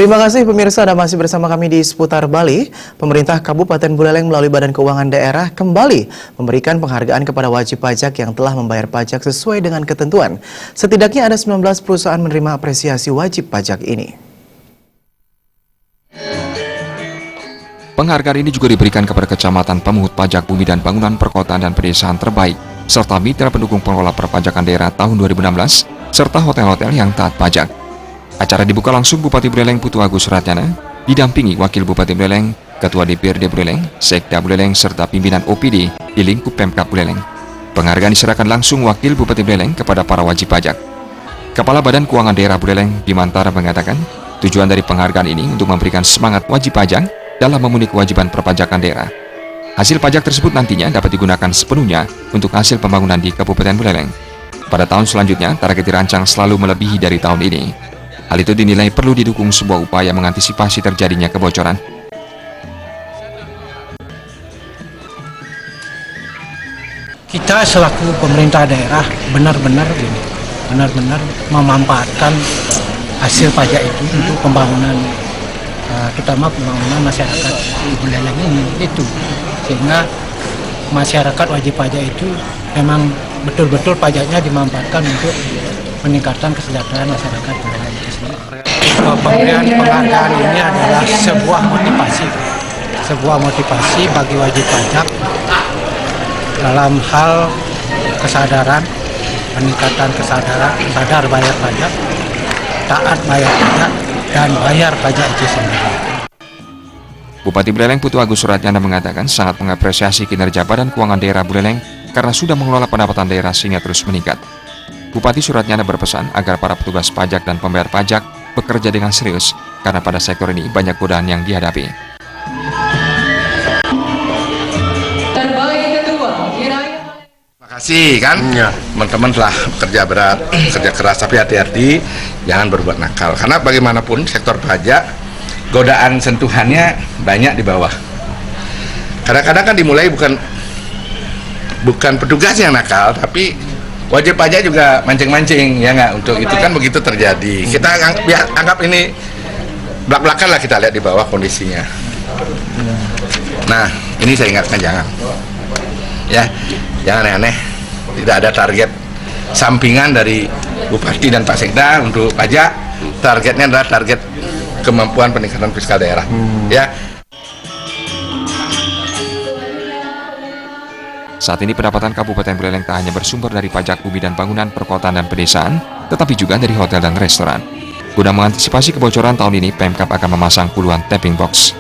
Terima kasih pemirsa, Anda masih bersama kami di Seputar Bali. Pemerintah Kabupaten Buleleng melalui Badan Keuangan Daerah kembali memberikan penghargaan kepada wajib pajak yang telah membayar pajak sesuai dengan ketentuan. Setidaknya ada 19 perusahaan menerima apresiasi wajib pajak ini. Penghargaan ini juga diberikan kepada Kecamatan Pemungut Pajak Bumi dan Bangunan Perkotaan dan Pedesaan terbaik, serta mitra pendukung pengelola perpajakan daerah tahun 2016, serta hotel-hotel yang taat pajak. Acara dibuka langsung Bupati Buleleng Putu Agus Suratjana, didampingi Wakil Bupati Buleleng, Ketua DPRD Buleleng, Sekda Buleleng, serta pimpinan OPD di lingkup Pemkab Buleleng. Penghargaan diserahkan langsung Wakil Bupati Buleleng kepada para wajib pajak. Kepala Badan Keuangan Daerah Buleleng, Bimantara, mengatakan, tujuan dari penghargaan ini untuk memberikan semangat wajib pajak dalam memenuhi kewajiban perpajakan daerah. Hasil pajak tersebut nantinya dapat digunakan sepenuhnya untuk hasil pembangunan di Kabupaten Buleleng. Pada tahun selanjutnya, target dirancang selalu melebihi dari tahun ini. Hal itu dinilai perlu didukung sebuah upaya mengantisipasi terjadinya kebocoran. Kita selaku pemerintah daerah benar-benar memanfaatkan hasil pajak itu untuk pembangunan, terutama pembangunan masyarakat di Buleleng ini itu, sehingga masyarakat wajib pajak itu memang betul-betul pajaknya dimanfaatkan untuk meningkatkan kesejahteraan masyarakat Buleleng itu sendiri. Pemberian penghargaan ini adalah sebuah motivasi bagi wajib pajak dalam hal kesadaran, peningkatan kesadaran, sadar bayar pajak, taat bayar pajak, dan bayar pajak itu sendiri. Bupati Buleleng Putu Agus Suratjana mengatakan sangat mengapresiasi kinerja Badan Keuangan Daerah Buleleng karena sudah mengelola pendapatan daerah sehingga terus meningkat. Bupati Suratjana berpesan agar para petugas pajak dan pembayar pajak bekerja dengan serius karena pada sektor ini banyak godaan yang dihadapi. Terima kasih kan, teman-teman telah bekerja berat, kerja keras, tapi hati-hati jangan berbuat nakal. Karena bagaimanapun sektor pajak godaan sentuhannya banyak di bawah. Kadang-kadang kan dimulai bukan petugas yang nakal, tapi wajib pajak juga mancing-mancing, ya nggak? Untuk itu kan begitu terjadi. Kita anggap ini belak-belakan lah, kita lihat di bawah kondisinya. Nah, ini saya ingatkan jangan aneh-aneh. Tidak ada target sampingan dari Bupati dan Pak Sekda untuk pajak. Targetnya adalah target kemampuan peningkatan fiskal daerah. Ya. Saat ini pendapatan Kabupaten Buleleng tak hanya bersumber dari pajak bumi dan bangunan perkotaan dan pedesaan, tetapi juga dari hotel dan restoran. Guna mengantisipasi kebocoran tahun ini, Pemkab akan memasang puluhan tapping box.